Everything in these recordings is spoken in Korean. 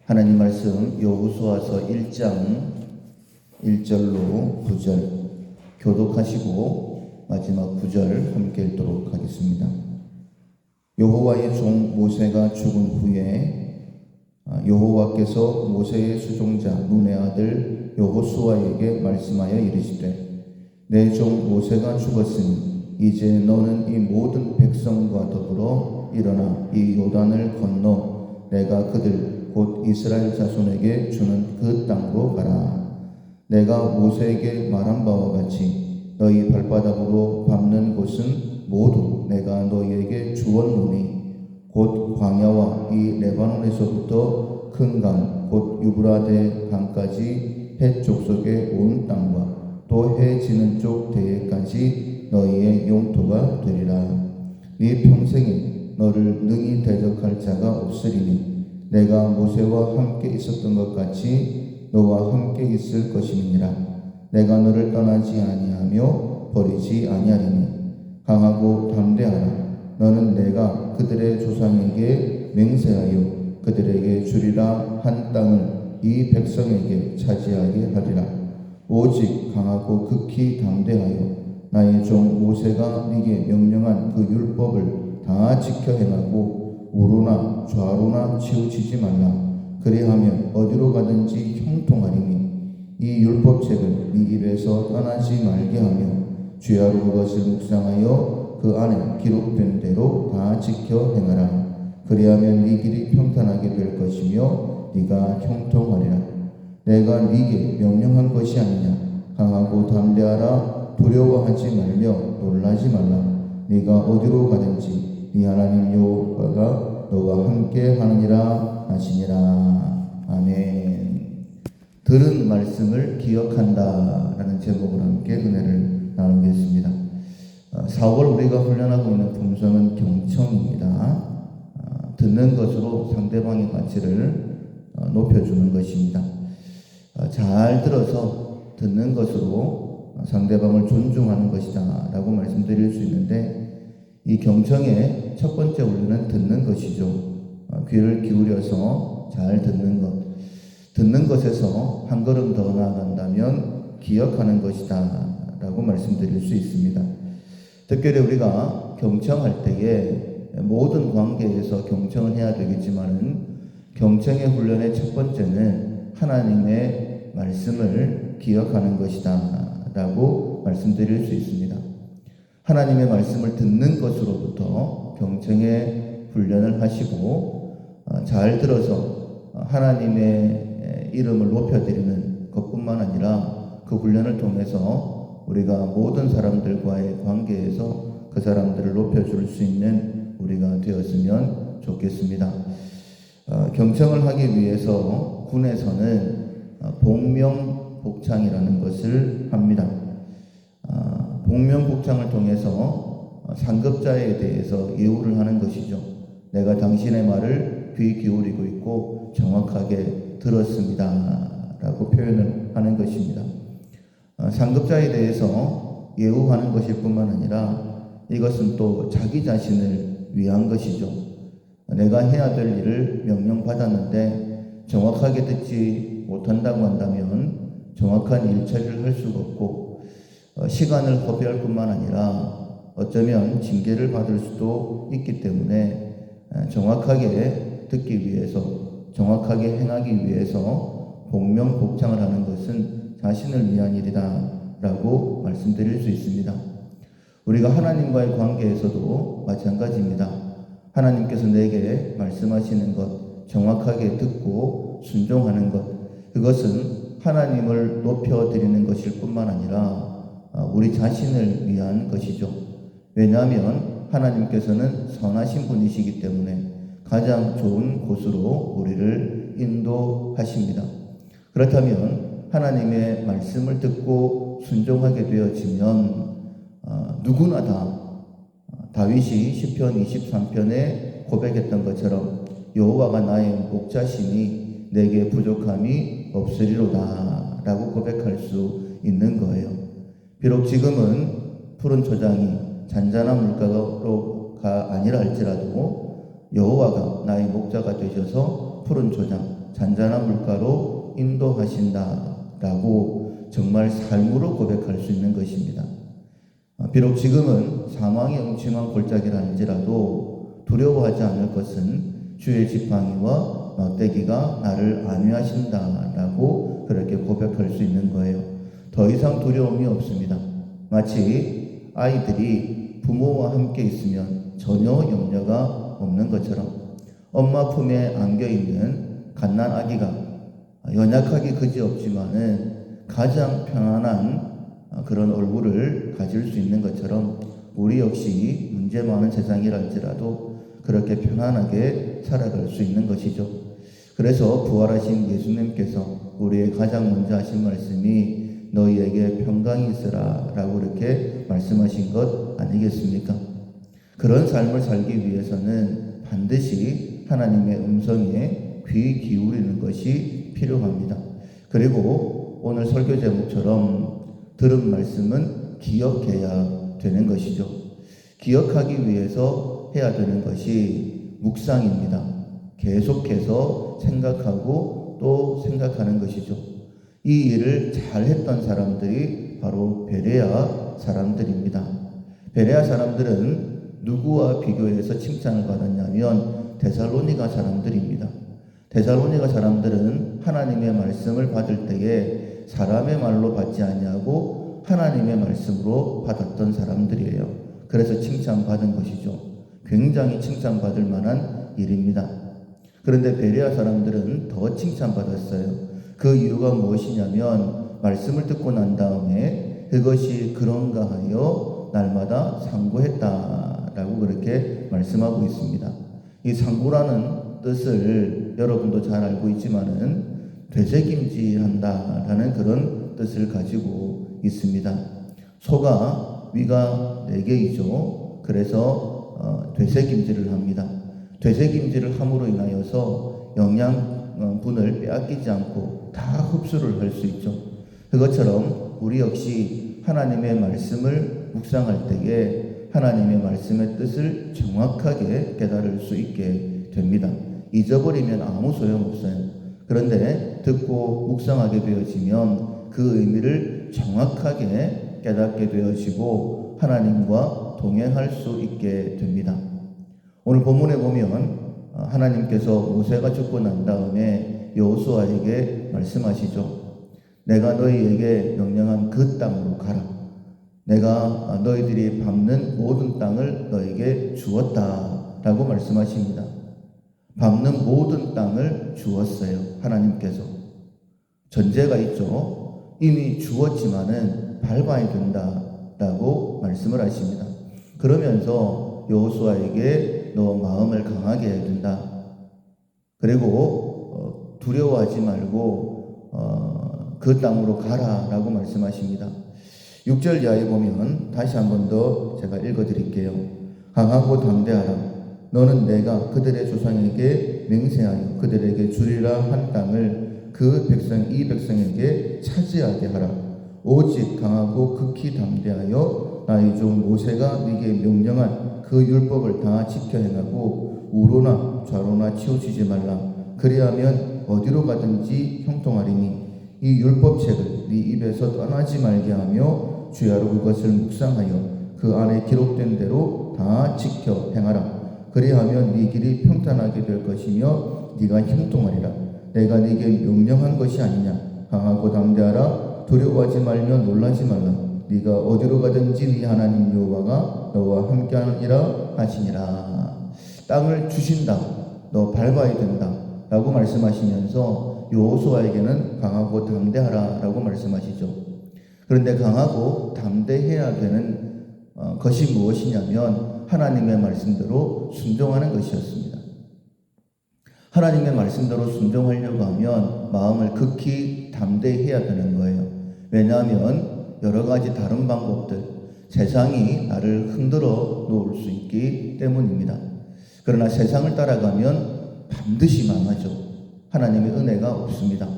하나님 말씀 여호수아서 1장 1절로 9절 교독하시고 마지막 9절 함께 읽도록 하겠습니다. 여호와의 종 모세가 죽은 후에 여호와께서 모세의 수종자 눈의 아들 여호수아에게 말씀하여 이르시되 내 종 모세가 죽었으니 이제 너는 이 모든 백성과 더불어 일어나 이 요단을 건너 내가 그들 곧 이스라엘 자손에게 주는 그 땅으로 가라. 내가 모세에게 말한 바와 같이 너희 발바닥으로 밟는 곳은 모두 내가 너희에게 주었노니 곧 광야와 이 레바논에서부터 큰 강 곧 유브라데 강까지 해 족속의 온 땅과 또 해 지는 쪽 대해까지 너희의 영토가 되리라. 네 평생에 너를 능히 대적할 자가 없으리니 내가 모세와 함께 있었던 것 같이 너와 함께 있을 것임이니라. 내가 너를 떠나지 아니하며 버리지 아니하리니 강하고 담대하라. 너는 내가 그들의 조상에게 맹세하여 그들에게 주리라 한 땅을 이 백성에게 차지하게 하리라. 오직 강하고 극히 담대하여 나의 종 모세가 네게 명령한 그 율법을 다 지켜 행하고 우로나 좌로나 치우치지 말라. 그리하면 어디로 가든지 형통하리니 이 율법책을 네 입에서 떠나지 말게 하며 주야로 그것을 묵상하여 그 안에 기록된 대로 다 지켜 행하라. 그리하면 네 길이 평탄하게 될 것이며 네가 형통하리라. 내가 네게 명령한 것이 아니냐. 강하고 담대하라. 두려워하지 말며 놀라지 말라. 네가 어디로 가든지 네 하나님 여호와가 너와 함께 하느니라 하시니라. 아멘. 들은 말씀을 기억한다 라는 제목으로 함께 은혜를 나누겠습니다. 4월 우리가 훈련하고 있는 품성은 경청입니다. 듣는 것으로 상대방의 가치를 높여주는 것입니다. 잘 들어서 듣는 것으로 상대방을 존중하는 것이다 라고 말씀드릴 수 있는데 이 경청의 첫 번째 원리는 듣는 것이죠. 귀를 기울여서 잘 듣는 것. 듣는 것에서 한 걸음 더 나아간다면 기억하는 것이다 라고 말씀드릴 수 있습니다. 특별히 우리가 경청할 때에 모든 관계에서 경청을 해야 되겠지만 경청의 훈련의 첫 번째는 하나님의 말씀을 기억하는 것이다 라고 말씀드릴 수 있습니다. 하나님의 말씀을 듣는 것으로부터 경청의 훈련을 하시고 잘 들어서 하나님의 이름을 높여드리는 것뿐만 아니라 그 훈련을 통해서 우리가 모든 사람들과의 관계에서 그 사람들을 높여줄 수 있는 우리가 되었으면 좋겠습니다. 경청을 하기 위해서 군에서는 복명복창이라는 것을 합니다. 복명복창을 통해서 상급자에 대해서 예우를 하는 것이죠. 내가 당신의 말을 귀 기울이고 있고 정확하게 들었습니다 라고 표현을 하는 것입니다. 상급자에 대해서 예우하는 것일 뿐만 아니라 이것은 또 자기 자신을 위한 것이죠. 내가 해야 될 일을 명령받았는데 정확하게 듣지 못한다고 한다면 정확한 일처리를 할 수가 없고 시간을 허비할 뿐만 아니라 어쩌면 징계를 받을 수도 있기 때문에 정확하게 듣기 위해서 정확하게 행하기 위해서 복명복창을 하는 것은 자신을 위한 일이다 라고 말씀드릴 수 있습니다. 우리가 하나님과의 관계에서도 마찬가지입니다. 하나님께서 내게 말씀하시는 것 정확하게 듣고 순종하는 것 그것은 하나님을 높여드리는 것일 뿐만 아니라 우리 자신을 위한 것이죠. 왜냐하면 하나님께서는 선하신 분이시기 때문에 가장 좋은 곳으로 우리를 인도하십니다. 그렇다면 하나님의 말씀을 듣고 순종하게 되어지면 누구나 다 다윗이 시편 23편에 고백했던 것처럼 여호와가 나의 목자시니 내게 부족함이 없으리로다 라고 고백할 수 있는 거예요. 비록 지금은 푸른 초장이 잔잔한 물가가 아니라 할지라도 여호와가 나의 목자가 되셔서 푸른 조장 잔잔한 물가로 인도하신다라고 정말 삶으로 고백할 수 있는 것입니다. 비록 지금은 사망의 음침한 골짜기라 할지라도 두려워하지 않을 것은 주의 지팡이와 막대기가 나를 안위하신다라고 그렇게 고백할 수 있는 거예요. 더 이상 두려움이 없습니다. 마치 아이들이 부모와 함께 있으면 전혀 염려가 없는 것처럼 엄마 품에 안겨있는 갓난아기가 연약하기 그지없지만은 가장 편안한 그런 얼굴을 가질 수 있는 것처럼 우리 역시 문제 많은 세상이랄지라도 그렇게 편안하게 살아갈 수 있는 것이죠. 그래서 부활하신 예수님께서 우리의 가장 먼저 하신 말씀이 너희에게 평강이 있으라 라고 이렇게 말씀하신 것 아니겠습니까? 그런 삶을 살기 위해서는 반드시 하나님의 음성에 귀 기울이는 것이 필요합니다. 그리고 오늘 설교 제목처럼 들은 말씀은 기억해야 되는 것이죠. 기억하기 위해서 해야 되는 것이 묵상입니다. 계속해서 생각하고 또 생각하는 것이죠. 이 일을 잘했던 사람들이 바로 베레아 사람들입니다. 베레아 사람들은 누구와 비교해서 칭찬을 받았냐면 데살로니가 사람들입니다. 데살로니가 사람들은 하나님의 말씀을 받을 때에 사람의 말로 받지 아니하고 하나님의 말씀으로 받았던 사람들이에요. 그래서 칭찬받은 것이죠. 굉장히 칭찬받을 만한 일입니다. 그런데 베레아 사람들은 더 칭찬받았어요. 그 이유가 무엇이냐면 말씀을 듣고 난 다음에 그것이 그런가 하여 날마다 상고했다라고 그렇게 말씀하고 있습니다. 이 상고라는 뜻을 여러분도 잘 알고 있지만은 되새김질한다라는 그런 뜻을 가지고 있습니다. 소가 위가 4개이죠. 그래서 되새김질을 합니다. 되새김질을 함으로 인하여서 영양분을 빼앗기지 않고 다 흡수를 할 수 있죠. 그것처럼 우리 역시 하나님의 말씀을 묵상할 때에 하나님의 말씀의 뜻을 정확하게 깨달을 수 있게 됩니다. 잊어버리면 아무 소용없어요. 그런데 듣고 묵상하게 되어지면 그 의미를 정확하게 깨닫게 되어지고 하나님과 동행할 수 있게 됩니다. 오늘 본문에 보면 하나님께서 모세가 죽고 난 다음에 여호수아에게 말씀하시죠. 내가 너희에게 명령한 그 땅으로 가라. 내가 너희들이 밟는 모든 땅을 너희에게 주었다 라고 말씀하십니다. 밟는 모든 땅을 주었어요. 하나님께서. 전제가 있죠. 이미 주었지만은 밟아야 된다 라고 말씀을 하십니다. 그러면서 여호수아에게 너 마음을 강하게 해야 된다. 그리고 두려워하지 말고 그 땅으로 가라 라고 말씀하십니다. 6절 이하에 보면 다시 한 번 더 제가 읽어드릴게요. 강하고 담대하라. 너는 내가 그들의 조상에게 맹세하여 그들에게 주리라 한 땅을 그 백성 이 백성에게 차지하게 하라. 오직 강하고 극히 담대하여 나의 종 모세가 네게 명령한 그 율법을 다 지켜 행하고 우로나 좌로나 치우치지 말라. 그리하면 어디로 가든지 형통하리니 이 율법책을 네 입에서 떠나지 말게 하며 주야로 그것을 묵상하여 그 안에 기록된 대로 다 지켜 행하라. 그리하면 네 길이 평탄하게 될 것이며 네가 형통하리라. 내가 네게 명령한 것이 아니냐. 강하고 담대하라. 두려워하지 말며 놀라지 말라. 네가 어디로 가든지 네 하나님 여호와가 너와 함께하니라 하시니라. 땅을 주신다. 너 밟아야 된다 라고 말씀하시면서 여호수아에게는 강하고 담대하라 라고 말씀하시죠. 그런데 강하고 담대해야 되는 것이 무엇이냐면 하나님의 말씀대로 순종하는 것이었습니다. 하나님의 말씀대로 순종하려고 하면 마음을 극히 담대해야 되는 거예요. 왜냐하면 여러 가지 다른 방법들, 세상이 나를 흔들어 놓을 수 있기 때문입니다. 그러나 세상을 따라가면 반드시 망하죠. 하나님의 은혜가 없습니다.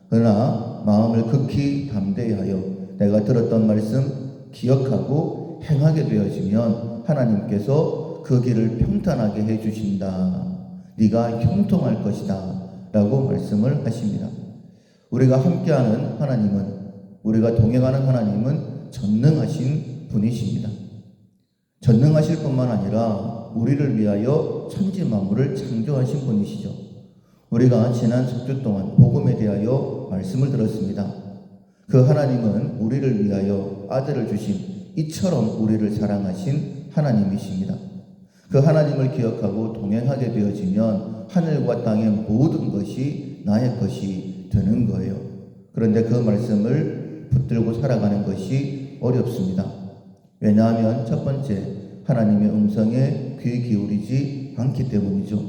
그러나 마음을 극히 담대하여 내가 들었던 말씀 기억하고 행하게 되어지면 하나님께서 그 길을 평탄하게 해주신다 네가 형통할 것이다 라고 말씀을 하십니다. 우리가 함께하는 하나님은, 우리가 동행하는 하나님은 전능하신 분이십니다. 전능하실 뿐만 아니라 우리를 위하여 천지 만물을 창조하신 분이시죠. 우리가 지난 석주 동안 복음에 대하여 말씀을 들었습니다. 그 하나님은 우리를 위하여 아들을 주신 이처럼 우리를 사랑하신 하나님이십니다. 그 하나님을 기억하고 동행하게 되어지면 하늘과 땅의 모든 것이 나의 것이 되는 거예요. 그런데 그 말씀을 붙들고 살아가는 것이 어렵습니다. 왜냐하면 첫 번째, 하나님의 음성에 귀 기울이지 않기 때문이죠.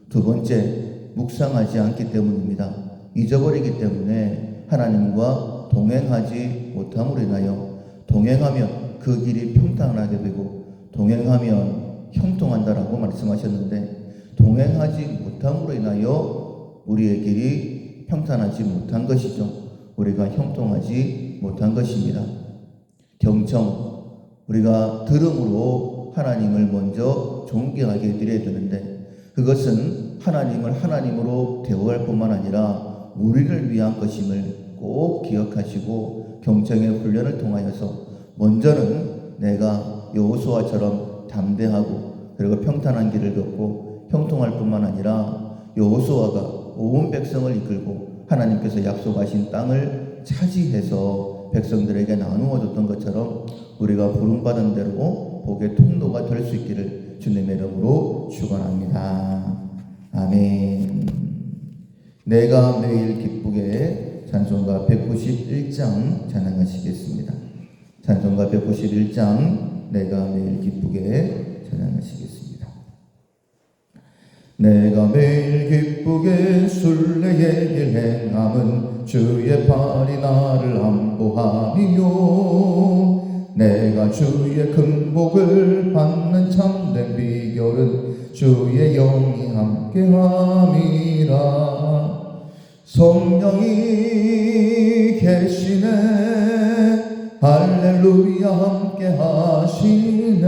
두 번째, 묵상하지 않기 때문입니다. 잊어버리기 때문에 하나님과 동행하지 못함으로 인하여, 동행하면 그 길이 평탄하게 되고 동행하면 형통한다라고 말씀하셨는데, 동행하지 못함으로 인하여 우리의 길이 평탄하지 못한 것이죠. 우리가 형통하지 못한 것입니다. 경청, 우리가 들음으로 하나님을 먼저 존경하게 드려야 되는데, 그것은 하나님을 하나님으로 대우할 뿐만 아니라 우리를 위한 것임을 꼭 기억하시고 경청의 훈련을 통하여서 먼저는 내가 여호수아처럼 담대하고 그리고 평탄한 길을 걷고 형통할 뿐만 아니라 여호수아가 온 백성을 이끌고 하나님께서 약속하신 땅을 차지해서 백성들에게 나누어 줬던 것처럼 우리가 부름받은 대로 복의 통로가 될 수 있기를 주님의 이름으로 축원합니다. 아멘. 내가 매일 기쁘게 찬송가 191장 찬양하시겠습니다. 찬송가 191장 내가 매일 기쁘게 찬양하시겠습니다. 내가 매일 기쁘게 순례의 길 행함은 주의 팔이 나를 안보하리요. 내가 주의 큰 복을 받는 참된 비결은 주의 영이 함께함이라. 성령이 계시네, 할렐루야 함께 하시네.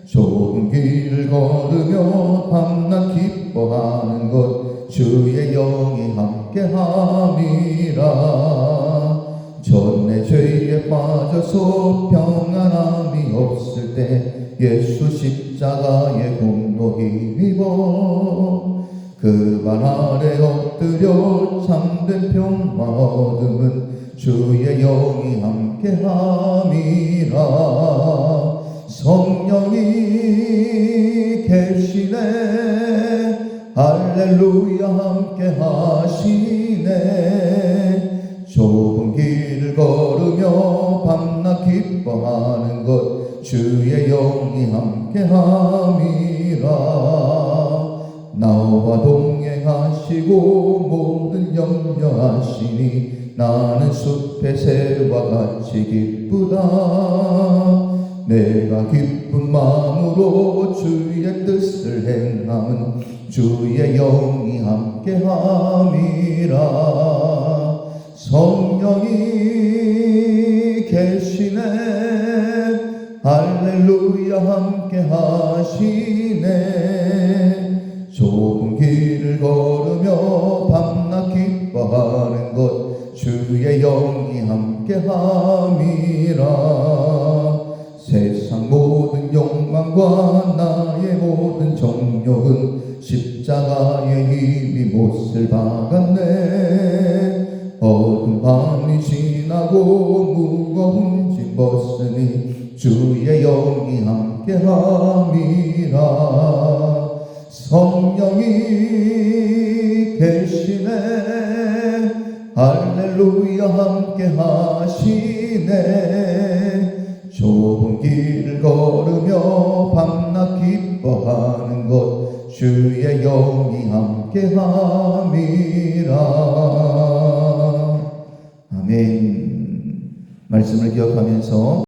좁은 길을 걸으며 밤낮 기뻐하는 것 주의 영이 함께 함이라. 전내 죄에 빠져서 평안함이 없을 때 예수 십자가의 공로 힘입어 그 발 아래 엎드려 참된 평화 얻음은 주의 영이 함께 함이라. 성령이 계시네, 할렐루야 함께 하시네. 좁은 길을 걸으며 밤낮 기뻐하는 것 주의 영이 함께 함이라. 나와 동행하시고 모든 염려하시니 나는 숲의 새와 같이 기쁘다. 내가 기쁜 마음으로 주의 뜻을 행함은 주의 영이 함께 함이라. 성령이 계시네, 할렐루야 함께 하시네. 좁은 길을 걸으며 밤낮 기뻐하는 것 주의 영이 함께 함이라. 세상 모든 욕망과 나의 모든 정욕은 십자가의 힘이 못을 박았네. 어두운 밤이 지나고 무거운 짐 벗으니 주의 영이 함께 함이라. 성령이 계시네, 할렐루야 함께 하시네. 좁은 길을 걸으며 밤낮 기뻐하는 것 주의 영이 함께 함이라. 아멘. 말씀을 기억하면서